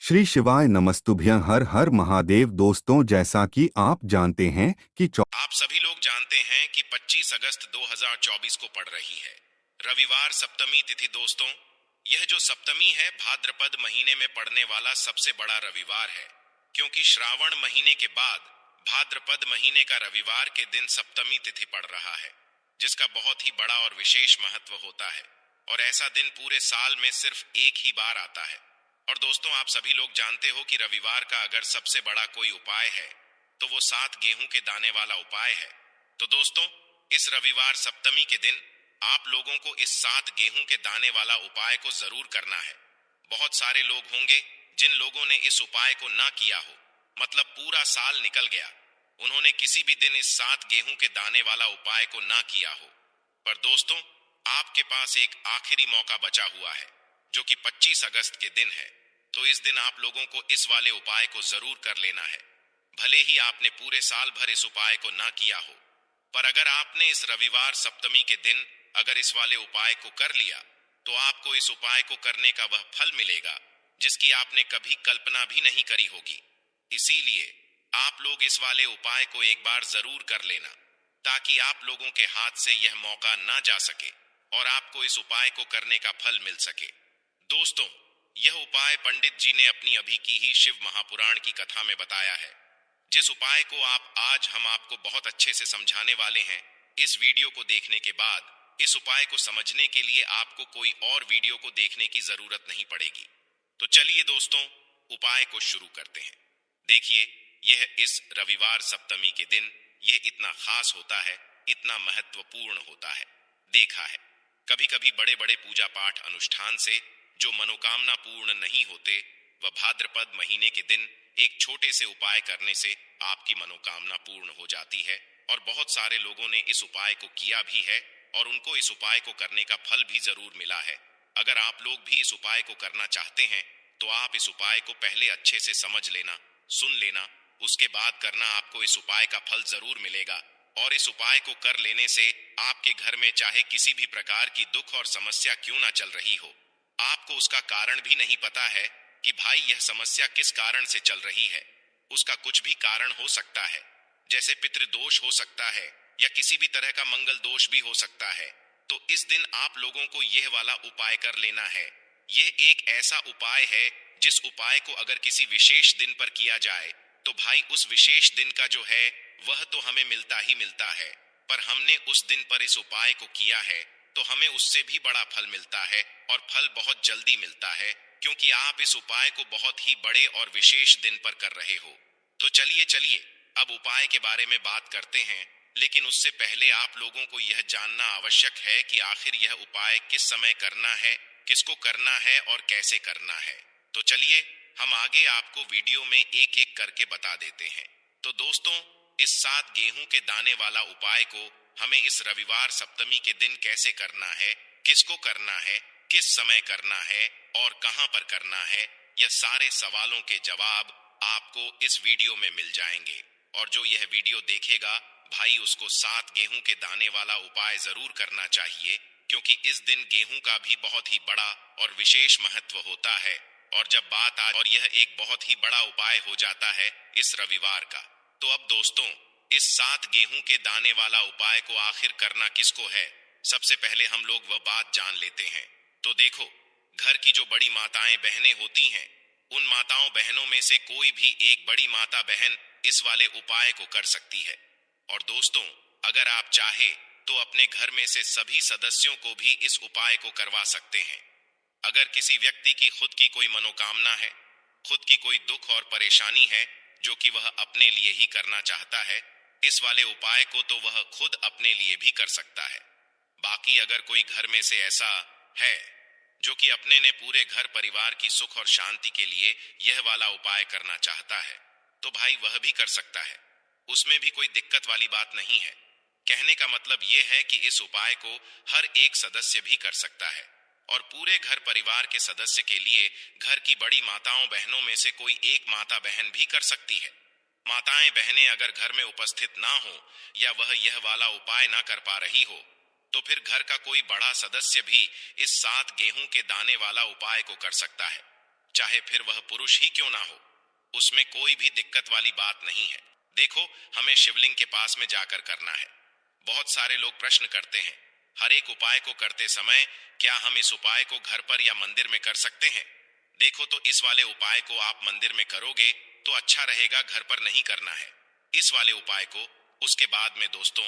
श्री शिवाय नमस्तुभ्यं। हर हर महादेव। दोस्तों, जैसा कि आप जानते हैं कि आप सभी लोग जानते हैं कि 25 अगस्त 2024 को पड़ रही है रविवार सप्तमी तिथि। दोस्तों, यह जो सप्तमी है भाद्रपद महीने में पड़ने वाला सबसे बड़ा रविवार है, क्योंकि श्रावण महीने के बाद भाद्रपद महीने का रविवार के दिन सप्तमी तिथि पड़ रहा है, जिसका बहुत ही बड़ा और विशेष महत्व होता है। और ऐसा दिन पूरे साल में सिर्फ एक ही बार आता है। और दोस्तों, आप सभी लोग जानते हो कि रविवार का अगर सबसे बड़ा कोई उपाय है तो वो 7 गेहूं के दाने वाला उपाय है। तो दोस्तों, इस रविवार सप्तमी के दिन आप लोगों को इस 7 गेहूं के दाने वाला उपाय को जरूर करना है। बहुत सारे लोग होंगे जिन लोगों ने इस उपाय को ना किया हो, मतलब पूरा साल निकल गया, उन्होंने किसी भी दिन इस 7 गेहूं के दाने वाला उपाय को ना किया हो। पर दोस्तों, आपके पास एक आखिरी मौका बचा हुआ है, जो कि 25 अगस्त के दिन है। तो इस दिन आप लोगों को इस वाले उपाय को जरूर कर लेना है, भले ही आपने पूरे साल भर इस उपाय को ना किया हो। पर अगर आपने इस रविवार सप्तमी के दिन अगर इस वाले उपाय को कर लिया, तो आपको इस उपाय को करने का वह फल मिलेगा जिसकी आपने कभी कल्पना भी नहीं करी होगी। इसीलिए आप लोग इस वाले उपाय को एक बार जरूर कर लेना, ताकि आप लोगों के हाथ से यह मौका ना जा सके और आपको इस उपाय को करने का फल मिल सके। दोस्तों, यह उपाय पंडित जी ने अपनी अभी की ही शिव महापुराण की कथा में बताया है, जिस उपाय को आज हम आपको बहुत अच्छे से समझाने वाले हैं। इस वीडियो को देखने के बाद इस उपाय को समझने के लिए आपको कोई और वीडियो को देखने की जरूरत नहीं पड़ेगी। तो चलिए दोस्तों, उपाय को शुरू करते हैं। देखिए, यह इस रविवार सप्तमी के दिन यह इतना खास होता है, इतना महत्वपूर्ण होता है। देखा है, कभी कभी बड़े बड़े पूजा पाठ अनुष्ठान से जो मनोकामना पूर्ण नहीं होते, वह भाद्रपद महीने के दिन एक छोटे से उपाय करने से आपकी मनोकामना पूर्ण हो जाती है। और बहुत सारे लोगों ने इस उपाय को किया भी है और उनको इस उपाय को करने का फल भी जरूर मिला है। अगर आप लोग भी इस उपाय को करना चाहते हैं तो आप इस उपाय को पहले अच्छे से समझ लेना, सुन लेना, उसके बाद करना। आपको इस उपाय का फल जरूर मिलेगा। और इस उपाय को कर लेने से आपके घर में चाहे किसी भी प्रकार की दुख और समस्या क्यों ना चल रही हो, आपको उसका कारण भी नहीं पता है कि भाई यह समस्या किस कारण से चल रही है। उसका कुछ भी कारण हो सकता है, जैसे पितृदोष हो सकता है या किसी भी तरह का मंगल दोष भी हो सकता है। तो इस दिन आप लोगों को यह वाला उपाय कर लेना है। यह एक ऐसा उपाय है जिस उपाय को अगर किसी विशेष दिन पर किया जाए तो भाई उस विशेष दिन का जो है वह तो हमें मिलता ही मिलता है। पर हमने उस दिन पर इस उपाय को किया है तो हमें उससे भी बड़ा फल मिलता है, और फल बहुत जल्दी मिलता है, क्योंकि आप इस उपाय को बहुत ही बड़े और विशेष दिन पर कर रहे हो। तो चलिए चलिए अब उपाय के बारे में बात करते हैं। लेकिन उससे पहले आप लोगों को यह जानना आवश्यक है कि आखिर यह उपाय किस समय करना है, किसको करना है और कैसे करना है। तो चलिए हम आगे आपको वीडियो में एक एक करके बता देते हैं। तो दोस्तों, इस 7 गेहूं के दाने वाला उपाय को हमें इस रविवार सप्तमी के दिन कैसे करना है, किसको करना है, किस समय करना है और कहां पर करना है, यह सारे सवालों के जवाब आपको इस वीडियो में मिल जाएंगे। और जो यह वीडियो देखेगा भाई, उसको 7 गेहूं के दाने वाला उपाय जरूर करना चाहिए, क्योंकि इस दिन गेहूं का भी बहुत ही बड़ा और विशेष महत्व होता है। और जब बात आ और यह एक बहुत ही बड़ा उपाय हो जाता है इस रविवार का। तो अब दोस्तों, इस 7 गेहूं के दाने वाला उपाय को आखिर करना किसको है, सबसे पहले हम लोग वह बात जान लेते हैं। तो देखो, घर की जो बड़ी माताएं बहनें होती हैं, उन माताओं बहनों में से कोई भी एक बड़ी माता बहन इस वाले उपाय को कर सकती है। और दोस्तों, अगर आप चाहे तो अपने घर में से सभी सदस्यों को भी इस उपाय को करवा सकते हैं। अगर किसी व्यक्ति की खुद की कोई मनोकामना है, खुद की कोई दुख और परेशानी है जो कि वह अपने लिए ही करना चाहता है, इस वाले उपाय को तो वह खुद अपने लिए भी कर सकता है। बाकी अगर कोई घर में से ऐसा है जो कि अपने ने पूरे घर परिवार की सुख और शांति के लिए यह वाला उपाय करना चाहता है, तो भाई वह भी कर सकता है। उसमें भी कोई दिक्कत वाली बात नहीं है। कहने का मतलब यह है कि इस उपाय को हर एक सदस्य भी कर सकता है, और पूरे घर परिवार के सदस्य के लिए घर की बड़ी माताओं बहनों में से कोई एक माता बहन भी कर सकती है। माताएं बहनें अगर घर में उपस्थित ना हो या वह यह वाला उपाय ना कर पा रही हो, तो फिर घर का कोई बड़ा सदस्य भी इस 7 गेहूं के दाने वाला उपाय को कर सकता है। चाहे फिर वह पुरुष ही क्यों ना हो। उसमें कोई भी दिक्कत वाली बात नहीं है। देखो, हमें शिवलिंग के पास में जाकर करना है। बहुत सारे लोग प्रश्न करते हैं, हर एक उपाय को करते समय क्या हम इस उपाय को घर पर या मंदिर में कर सकते हैं? देखो, तो इस वाले उपाय को आप मंदिर में करोगे तो अच्छा रहेगा, घर पर नहीं करना है इस वाले उपाय को। उसके बाद में दोस्तों,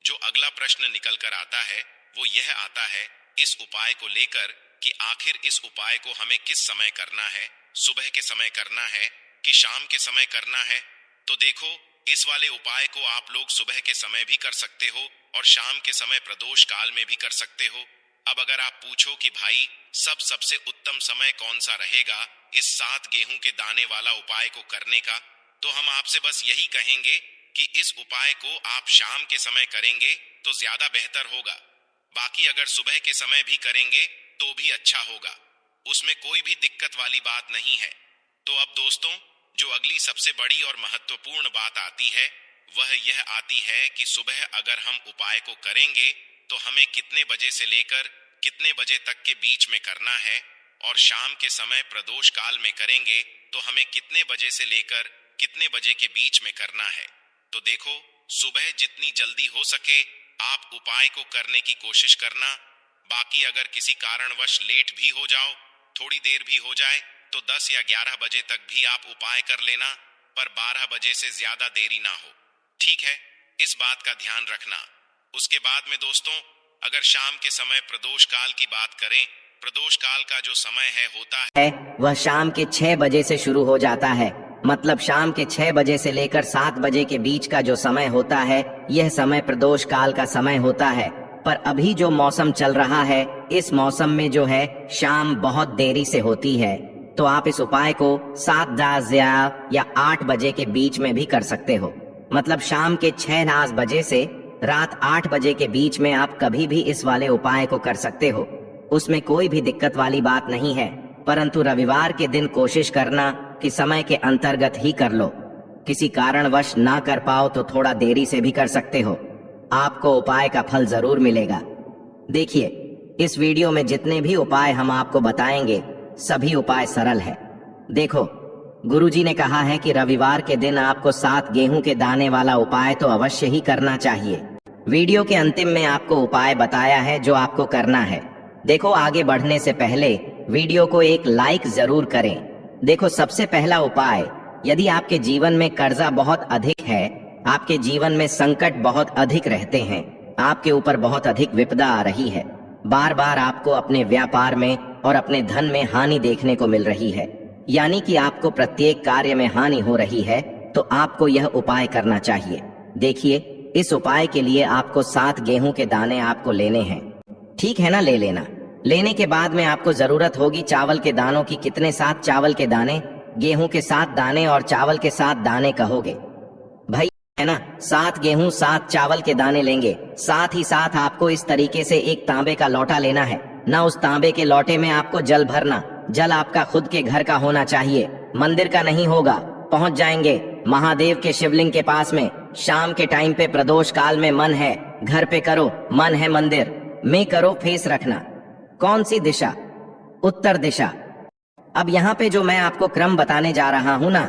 जो अगला प्रश्न निकल कर आता है वो यह आता है इस उपाय को लेकर कि आखिर इस उपाय को हमें किस समय करना है, सुबह के समय करना है कि शाम के समय करना है। तो देखो, इस वाले उपाय को आप लोग सुबह के समय भी कर सकते हो और शाम के समय प्रदोष काल में भी कर सकते हो। अब अगर आप पूछो कि भाई सबसे उत्तम समय कौन सा रहेगा इस 7 गेहूं के दाने वाला उपाय को करने का, तो हम आपसे बस यही कहेंगे कि इस उपाय को आप शाम के समय करेंगे तो ज्यादा बेहतर होगा। बाकी अगर सुबह के समय भी करेंगे तो भी अच्छा होगा, उसमें कोई भी दिक्कत वाली बात नहीं है। तो अब दोस्तों, जो अगली सबसे बड़ी और महत्वपूर्ण बात आती है वह यह आती है कि सुबह अगर हम उपाय को करेंगे तो हमें कितने बजे से लेकर कितने बजे तक के बीच में करना है, और शाम के समय प्रदोष काल में करेंगे तो हमें कितने बजे से लेकर कितने बजे के बीच में करना है। तो देखो, सुबह जितनी जल्दी हो सके आप उपाय को करने की कोशिश करना। बाकी अगर किसी कारणवश लेट भी हो जाओ, थोड़ी देर भी हो जाए, तो 10 या 11 बजे तक भी आप उपाय कर लेना, पर 12 बजे से ज्यादा देरी ना हो। ठीक है, इस बात का ध्यान रखना। उसके बाद में दोस्तों, अगर शाम के समय प्रदोष काल की बात करें, प्रदोष काल का जो समय है होता है वह शाम के 6 बजे से शुरू हो जाता है। मतलब शाम के 6 बजे से लेकर 7 बजे के बीच का जो समय होता है यह समय प्रदोष काल का समय होता है। पर अभी जो मौसम चल रहा है इस मौसम में जो है शाम बहुत देरी से होती है, तो आप इस उपाय को 7 या 8 बजे के बीच में भी कर सकते हो। मतलब शाम के 6 बजे से रात 8 बजे के बीच में आप कभी भी इस वाले उपाय को कर सकते हो, उसमें कोई भी दिक्कत वाली बात नहीं है। परंतु रविवार के दिन कोशिश करना कि समय के अंतर्गत ही कर लो। किसी कारणवश ना कर पाओ तो थोड़ा देरी से भी कर सकते हो, आपको उपाय का फल जरूर मिलेगा। देखिए, इस वीडियो में जितने भी उपाय हम आपको बताएंगे सभी उपाय सरल है। देखो, गुरुजी ने कहा है कि रविवार के दिन आपको 7 गेहूं के दाने वाला उपाय तो अवश्य ही करना चाहिए। वीडियो के अंतिम में आपको उपाय बताया है जो आपको करना है। देखो, आगे बढ़ने से पहले वीडियो को एक लाइक जरूर करें। देखो, सबसे पहला उपाय, यदि आपके जीवन में कर्जा बहुत अधिक है, आपके जीवन में संकट बहुत अधिक रहते हैं, आपके ऊपर बहुत अधिक विपदा आ रही है, बार बार आपको अपने व्यापार में और अपने धन में हानि देखने को मिल रही है, यानी कि आपको प्रत्येक कार्य में हानि हो रही है, तो आपको यह उपाय करना चाहिए। देखिए, इस उपाय के लिए आपको 7 गेहूं के दाने आपको लेने हैं, ठीक है ना? ले लेना। लेने के बाद में आपको जरूरत होगी चावल के दानों की। कितने? 7 चावल के दाने। गेहूं के 7 दाने और चावल के 7 दाने कहोगे भाई, है ना? 7 गेहूं 7 चावल के दाने लेंगे। साथ ही साथ आपको इस तरीके से एक तांबे का लोटा लेना है ना। उस तांबे के लोटे में आपको जल भरना। जल आपका खुद के घर का होना चाहिए, मंदिर का नहीं होगा। पहुंच जाएंगे महादेव के शिवलिंग के पास में। शाम के टाइम पे प्रदोष काल में मन है घर पे करो, मन है मंदिर में करो। फेस रखना कौन सी दिशा? उत्तर दिशा। अब यहाँ पे जो मैं आपको क्रम बताने जा रहा हूँ ना,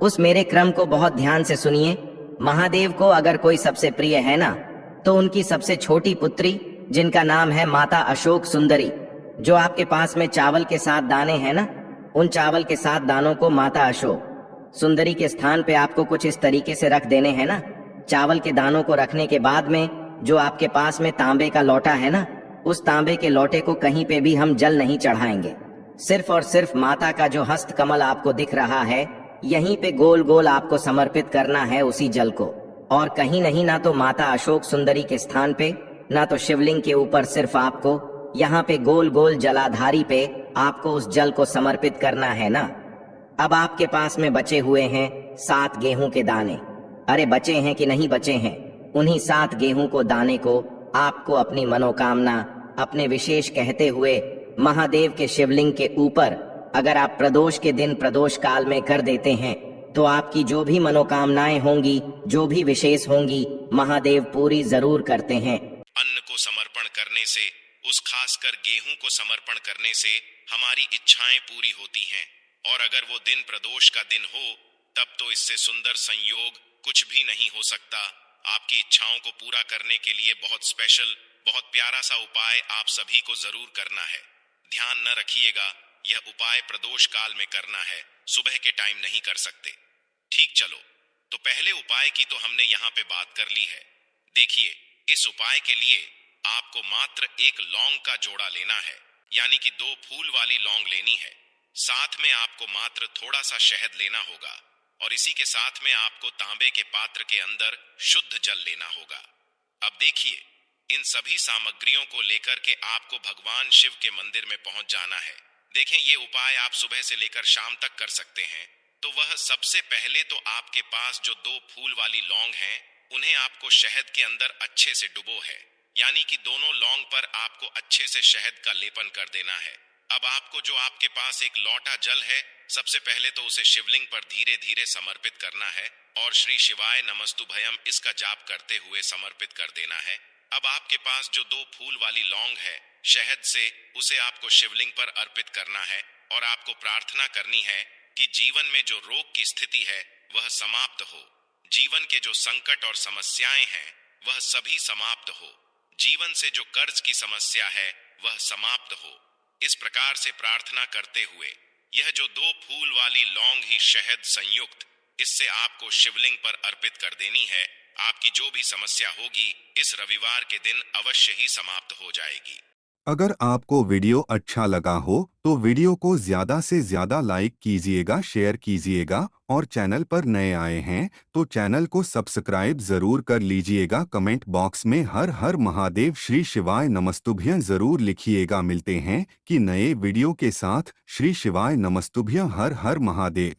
उस मेरे क्रम को बहुत ध्यान से सुनिए। महादेव को अगर कोई सबसे प्रिय है ना, तो उनकी सबसे छोटी पुत्री जिनका नाम है माता अशोक सुंदरी, जो आपके पास में चावल के 7 दाने हैं ना, उन चावल के 7 दानों को माता अशोक सुंदरी के स्थान पे आपको कुछ इस तरीके से रख देने हैं ना। चावल के दानों को रखने के बाद में जो आपके पास में तांबे का लोटा है ना, उस तांबे के लोटे को कहीं पे भी हम जल नहीं चढ़ाएंगे। सिर्फ और सिर्फ माता का जो हस्त कमल आपको दिख रहा है, यहीं पे गोल गोल आपको समर्पित करना है उसी जल को, और कहीं नहीं। ना तो माता अशोक सुंदरी के स्थान पे, ना तो शिवलिंग के ऊपर, सिर्फ आपको यहाँ पे गोल गोल जलाधारी पे आपको उस जल को समर्पित करना है ना। अब आपके पास में बचे हुए हैं 7 गेहूं के दाने। अरे बचे हैं कि नहीं बचे हैं? उन्हीं 7 गेहूं को दाने को आपको अपनी मनोकामना, अपने विशेष कहते हुए महादेव के शिवलिंग के ऊपर अगर आप प्रदोष के दिन प्रदोष काल में कर देते हैं, तो आपकी जो भी मनोकामनाएं होंगी, जो भी विशेष होंगी, महादेव पूरी जरूर करते हैं। अन्न को समर्पण करने से, उस खासकर गेहूं को समर्पण करने से हमारी इच्छाएं पूरी होती हैं। और अगर वो दिन प्रदोष का दिन हो तब तो इससे सुंदर संयोग कुछ भी नहीं हो सकता। आपकी इच्छाओं को पूरा करने के लिए बहुत स्पेशल, बहुत प्यारा सा उपाय आप सभी को जरूर करना है। ध्यान न रखिएगा, यह उपाय प्रदोष काल में करना है, सुबह के टाइम नहीं कर सकते। ठीक, चलो तो पहले उपाय की तो हमने यहाँ पे बात कर ली है। देखिए, इस उपाय के लिए आपको मात्र एक लौंग का जोड़ा लेना है, यानी कि 2 फूल वाली लौंग लेनी है। साथ में आपको मात्र थोड़ा सा शहद लेना होगा और इसी के साथ में आपको तांबे के पात्र के अंदर शुद्ध जल लेना होगा। अब देखिए, इन सभी सामग्रियों को लेकर के आपको भगवान शिव के मंदिर में पहुंच जाना है। देखें, ये उपाय आप सुबह से लेकर शाम तक कर सकते हैं। तो वह सबसे पहले तो आपके पास जो 2 फूल वाली लौंग हैं, उन्हें आपको शहद के अंदर अच्छे से डुबो है, यानी कि दोनों लौंग पर आपको अच्छे से शहद का लेपन कर देना है। अब आपको जो आपके पास एक लौटा जल है, सबसे पहले तो उसे शिवलिंग पर धीरे धीरे समर्पित करना है और श्री शिवाय नमस्तुभयम इसका जाप करते हुए समर्पित कर देना है। अब आपके पास जो 2 फूल वाली लौंग है, शहद से उसे आपको शिवलिंग पर अर्पित करना है और आपको प्रार्थना करनी है कि जीवन में जो रोग की स्थिति है वह समाप्त हो, जीवन के जो संकट और समस्याएं हैं वह सभी समाप्त हो, जीवन से जो कर्ज की समस्या है वह समाप्त हो। इस प्रकार से प्रार्थना करते हुए यह जो 2 फूल वाली लौंग ही शहद संयुक्त, इससे आपको शिवलिंग पर अर्पित कर देनी है। आपकी जो भी समस्या होगी इस रविवार के दिन अवश्य ही समाप्त हो जाएगी। अगर आपको वीडियो अच्छा लगा हो तो वीडियो को ज़्यादा से ज़्यादा लाइक कीजिएगा, शेयर कीजिएगा और चैनल पर नए आए हैं तो चैनल को सब्सक्राइब ज़रूर कर लीजिएगा। कमेंट बॉक्स में हर हर महादेव श्री शिवाय नमस्तुभ्यं ज़रूर लिखिएगा। मिलते हैं कि नए वीडियो के साथ। श्री शिवाय नमस्तुभ्यं, हर हर महादेव।